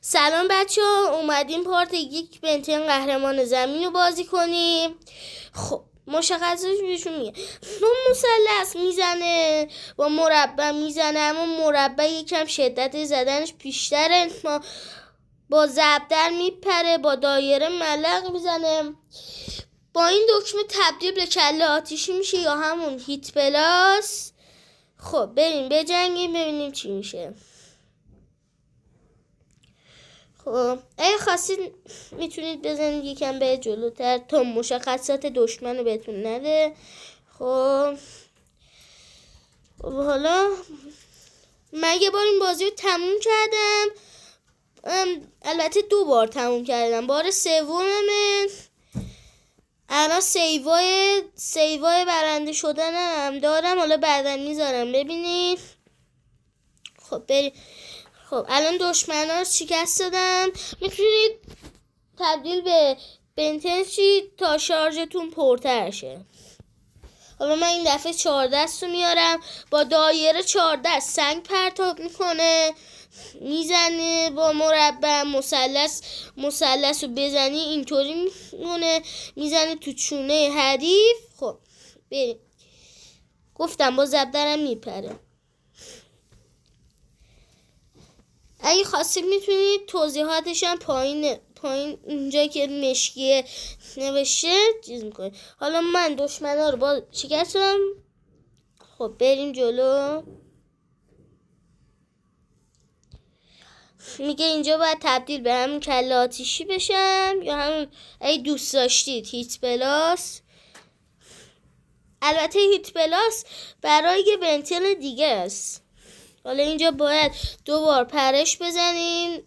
سلام بچه ها، اومدیم پارت یک بنتن قهرمان زمین رو بازی کنیم. خب مشخصش بهشون میگه با مثلث میزنه، با مربع میزنه، اما مربع یکم شدت زدنش بیشتره. با ضربدر میپره، با دایره ملق میزنه. با این دکمه تبدیل به کله آتیشی میشه یا همون هیت پلاس. خب بریم بجنگیم ببینیم چی میشه. خب اگه خواستید میتونید بزنید یکم به جلوتر تا مشخصات دشمن رو بهتون نده. خب حالا من یه بار این بازی رو تموم کردم، البته 2 بار تموم کردم. بار سومم الان سیوای برنده شدنم دارم، حالا بعدا میذارم ببینید. خب بریم. خب الان دشمنا رو شکست دادم. میتونید تبدیل به بنتن شید تا شارژتون پرتر شه. حالا من این دفعه 4 دست رو میارم، با دایره 4 دست سنگ پرتاب میکنه، میزنه. با مربع مثلث رو بزنی اینطوری میمونه، میزنه تو چونه حریف. خب بریم. گفتم با زبدرم میپره. اگه خواستید میتونید توضیحاتش هم پایین اونجا که مشکیه نوشته چیز میکنید. حالا من دشمنا رو با شکستم. خب بریم جلو. میگه اینجا باید تبدیل به همون کله آتیشی بشم یا همون اگه دوست داشتید هیت پلاس. البته هیت پلاس برای یه بنتن دیگه است. حالا اینجا باید 2 بار پرش بزنیم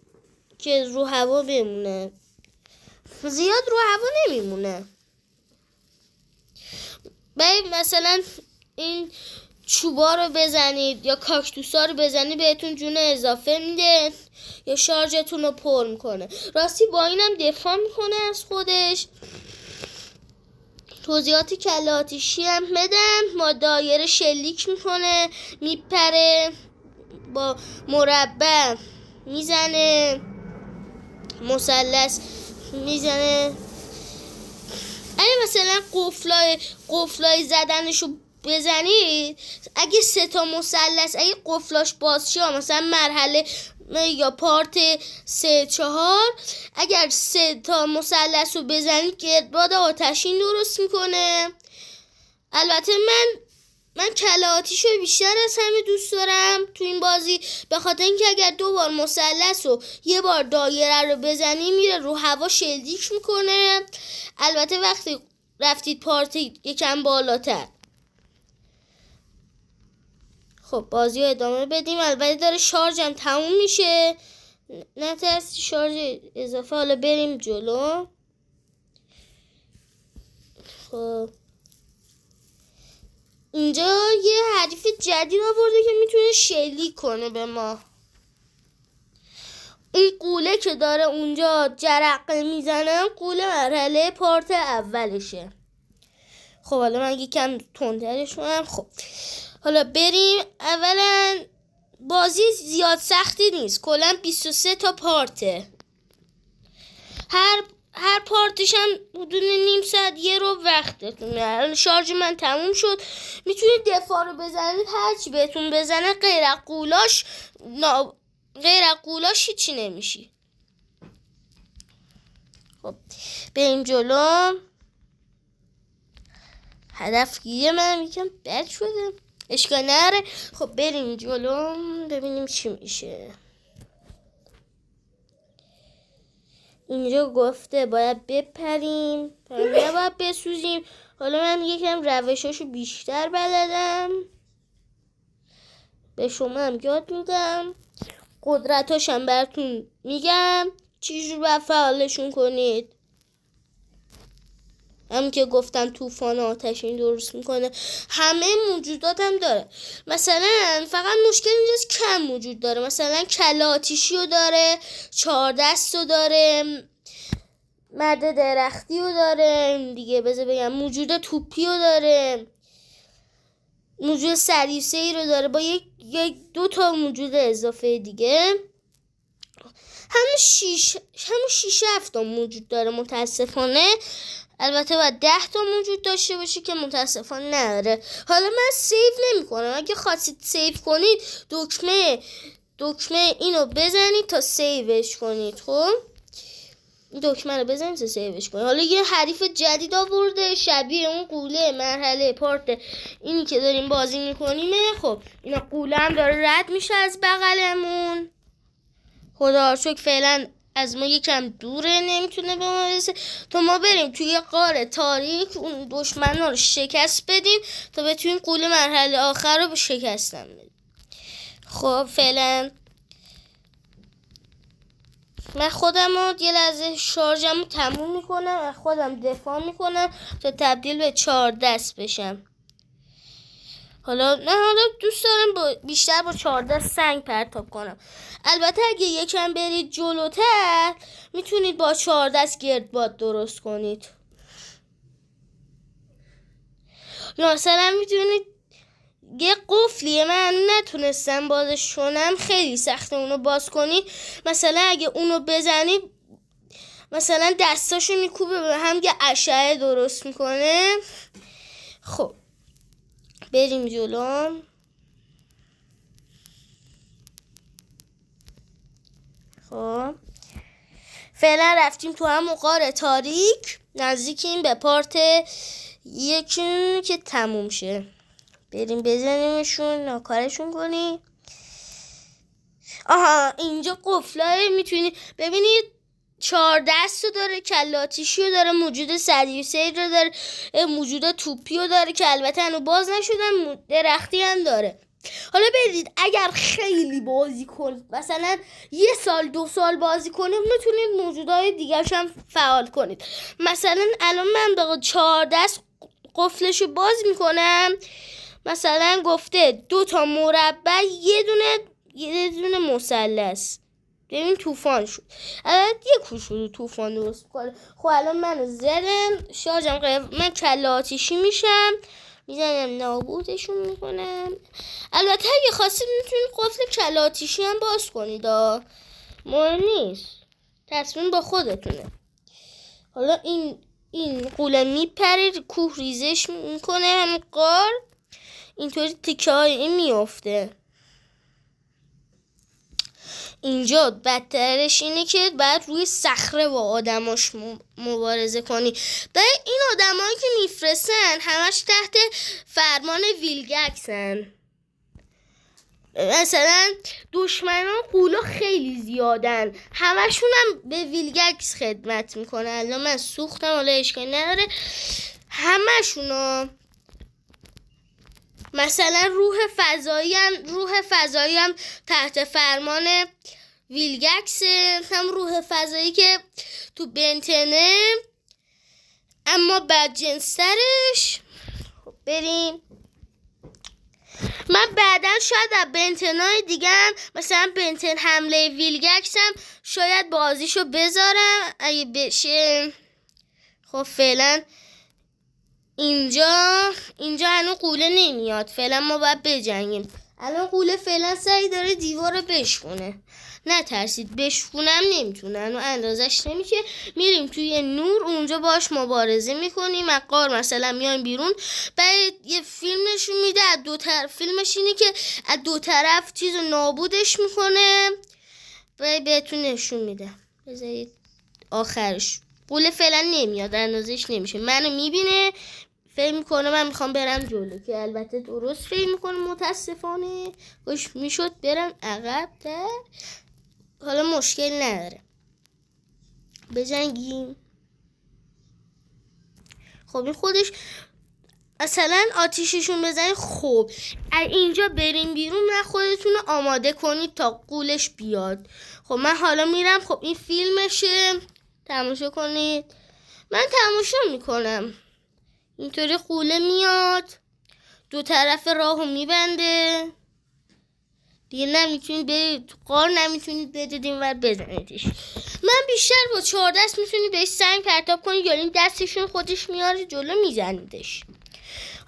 که رو هوا بمونه، زیاد رو هوا نمیمونه. باید مثلا این چوبا رو بزنید یا کاکتوسا رو بزنید بهتون جون اضافه میده یا شارژتون رو پر میکنه. راستی با اینم دفاع میکنه از خودش. توضیحات کله آتیشی هم بدم. با دایره شلیک میکنه، میپره، با مربع میزنه، مثلث میزنه. اگه مثلا قفلای زدنشو بزنید، اگه 3 تا مثلث اگه قفلاش باز شه، مثلا مرحله یا پارت 3-4، اگر 3 تا مثلث رو بزنید گردباد آتشین درست میکنه. البته من کله آتیش رو بیشتر از همه دوست دارم تو این بازی، به خاطر اینکه اگر 2 بار مثلث و 1 بار دایره رو بزنی میره رو هوا شلیک میکنه. البته وقتی رفتید پارت یکم بالاتر. خب بازی رو ادامه بدیم. البته داره شارژم تموم میشه، نه ترس شارژ اضافه. حالا بریم جلو. خب اینجا یه حریف جدید آورده که میتونه شلیک کنه به ما. این قوله که داره اونجا جرقه میزنه، قوله مرحله پارت اولشه. خب حالا من یکم تندترش کنم. خب حالا بریم. اولا بازی زیاد سختی نیست، کلا 23 تا پارته. هر پارتش هم حدود نیم ساعت 1 رو وقتتونه. شارژ من تموم شد. میتونید دفاع رو بزنید، هرچی بهتون بزنه غیر از قولاش هیچی نمیشی. خب بریم جلو. هدف گیری من یکم بد شده، اشکال نره. خب بریم جلو ببینیم چی میشه. اینجا گفته باید بپریم، نباید بسوزیم. حالا من یکم روشاشو بیشتر بلدم، به شما هم یاد میدم، قدرتاشم براتون میگم چجور باید فعالشون کنید. هم که گفتم طوفان آتشین درست میکنه. همه موجودات هم داره. مثلا فقط مشکل اینجاست کم موجود داره. مثلا کله آتیشی رو داره، 4 دست رو داره، مرد درختی رو داره دیگه. بذار بگم موجود توپی رو داره، موجود سریسه‌ای رو داره با یک 2 تا موجود اضافه دیگه. همه همون 6-7 تا موجود داره متاسفانه. البته باید 10 تا موجود داشته باشه که متاسفانه نداره. حالا من سیو نمی کنم. اگه خواستید سیو کنید دکمه اینو بزنید تا سیوش کنید. خب دکمه رو بزنید تا سیوش کنید. حالا یه حریف جدید آورده شبیه اون قوله مرحله پارت اینی که داریم بازی میکنیم. خب اینا قوله هم داره رد میشه از بغلمون. خدا رو شکر فعلا از ما یکم دوره، نمیتونه به ما برسه تا ما بریم توی غار تاریک اون دشمنا رو شکست بدیم تا بتونیم قوله مرحله آخر رو شکستن بدیم. خب فعلا من خودم رو یه لحظه شارژم رو تموم میکنم و خودم دفاع میکنم تا تبدیل به 4 دست بشم. حالا دوست دارم بیشتر با 4 دست سنگ پرتاب کنم. البته اگه یکم برید جلوتر میتونید با 4 دست گردباد درست کنید. یا مثلا میتونید یه قفلیه من نتونستم بازش کنم، خیلی سخته اونو باز کنی. مثلا اگه اونو بزنی مثلا دستاشو میکوبه به هم، یه اشعه درست میکنه. خب بریم جلو. خب فعلا رفتیم تو هم غار تاریک، نزدیکیم به پارت یکی که تموم شه. بریم بزنیمشون ناکارشون کنیم. آها اینجا قفله میتونید ببینید 4 دست رو داره، کلاتیشی رو داره، موجود سدیوسی رو داره، موجود توپی رو داره که البته هنو باز نشدن، درختی هم داره. حالا برید اگر خیلی بازی کنید مثلا 1 سال 2 سال بازی کنید میتونید موجودهای دیگه هم فعال کنید. مثلا الان من با 4 دست قفلشو باز میکنم. مثلا گفته 2 تا مربع یه دونه مثلث. ببین طوفان شد. الان یه کوچولو طوفان درست کنه. خب الان منو زدم شارژم من کله آتیشی میشم، میزنم نابودشون میکنم. البته اگه خواستید میتونید قفل کله آتیشی هم باز کنید، مهم نیست، تصمیم با خودتونه. حالا این قوله میپره، کوه ریزش میکنه، هم غار اینطوری تکه های میفته. اینجا بدترش اینه که باید روی صخره با آدماش مبارزه کنی. برای این آدمایی که میفرستن همش تحت فرمان ویلگکسن. مثلا دشمنان قولا خیلی زیادن، همشون هم به ویلگکس خدمت میکنه. الان من سوختم، حالا اشکالی نداره. همشونو مثلا روح فضایی هم تحت فرمان ویلگکس، هم روح فضایی که تو بنتنه اما بدجنس‌ترش. خب بریم. من بعدا شاید از بنتنای دیگه هم مثلا بنتن حمله ویلگکس هم شاید بازیشو بذارم اگه بشه. خب فعلا اینجا هنو قوله نمیاد، فعلا ما باید بجنگیم. الان قوله فعلا سعی داره دیوار رو بشکونه. نترسید، بشکونم نمیتونن و اندازش نمیشه. میریم توی نور، اونجا باش مبارزه میکنیم. از غار مثلا میایم بیرون، بعد یه فیلم نشون میده از دو طرف. فیلمش اینه که از 2 طرف چیز رو نابودش میکنه، بعد بهتون نشون میده. بذارید آخرش قوله فعلا نمیاد، اندازش نمیشه. منو میبینه، فکر میکنه من میخوام برم جلو، که البته درست فکر میکنه متاسفانه. خوش میشد برم عقب تر. حالا مشکل نداره، بجنگیم. خب این خودش مثلا آتیششون بزنید. خب اینجا بریم بیرون و خودتون رو آماده کنید تا قولش بیاد. خب من حالا میرم. خب این فیلمشه، تماشا کنید. من تماشا میکنم. اینطوری قوله میاد، 2 طرف راهو میبنده دیگه، نمیتونید برید تو غار، نمیتونید برید اینور بزنیدش. من بیشتر با 4 دست میتونید بهش سنگ پرتاب کنید، یا این دستشون خودش میاره جلو میزنیدش.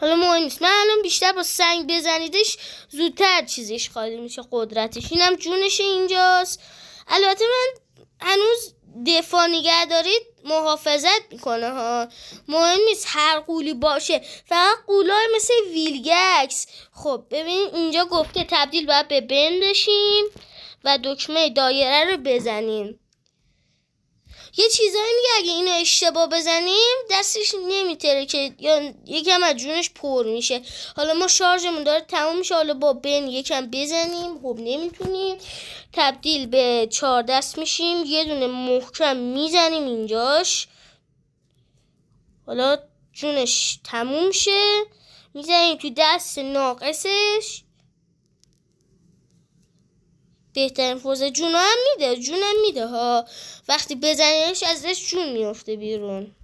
حالا مهم نیست. من الان بیشتر با سنگ بزنیدش زودتر چیزش خالی میشه، قدرتش. اینم جونش اینجاست. البته من هنوز دفاع نگه دارید محافظت میکنه ها. مهم نیست هر قولی باشه، فقط قولای مثل ویلگکس. خب ببین اینجا گفته تبدیل باید به بن بشیم و دکمه دایره رو بزنیم. یه چیزایی میگه اگه اینو اشتباه بزنیم دستش نمیتره که یا یکم از جونش پر میشه. حالا ما شارژمون داره تموم میشه، حالا با بن یکم بزنیم. خب نمیتونیم، تبدیل به 4 دست میشیم. یه دونه محکم میزنیم اینجاش، حالا جونش تموم شه، میزنیم تو دست ناقصش. بهترین فوز جونم میده ها. وقتی بزنیش ازش جون میفته بیرون.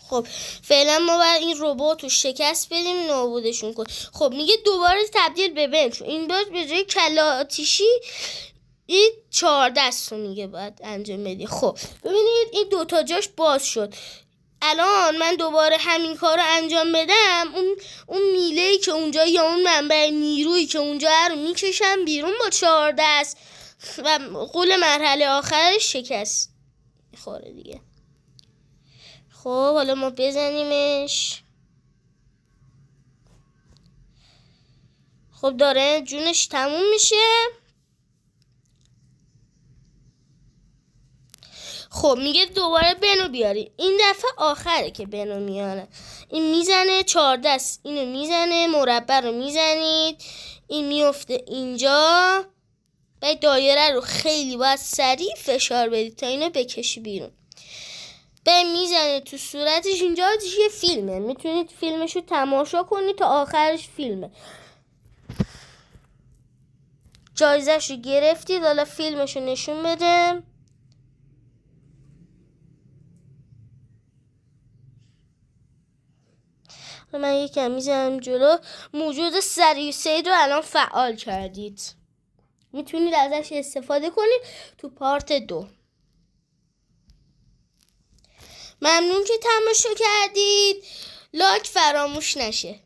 خب فعلا ما باید این ربات رو شکست بدیم، نابودشون کن. خب میگه دوباره تبدیل به بنچ. این باز به جای کلا آتیشی این 4 دست رو میگه باید انجام بدی. خب ببینید این دوتا جاش باز شد. الان من دوباره همین کار رو انجام بدم، اون میله‌ای که اونجا یا اون منبع نیرویی که اونجا رو میکشم بیرون با 4 دست و قول مرحله آخرش شکست خوره دیگه. خب حالا ما بزنیمش. خب داره جونش تموم میشه. خب میگه دوباره بنو بیاری. این دفعه آخره که بنو میاره. این میزنه 4 دست، اینو میزنه، مربع رو میزنید، این میفته اینجا. باید دایره رو خیلی باید سریع فشار بدید تا اینو بکشی بیرون. باید میزنه تو صورتش. اینجا یه فیلمه، میتونید فیلمشو تماشا کنید تا آخرش فیلمه. جایزش رو گرفتید، حالا فیلمشو نشون بده. من یکم میزنم جلو. موجود سریع سید رو الان فعال کردید، میتونید ازش استفاده کنید تو پارت 2. ممنون که تماشا کردید. لایک فراموش نشه.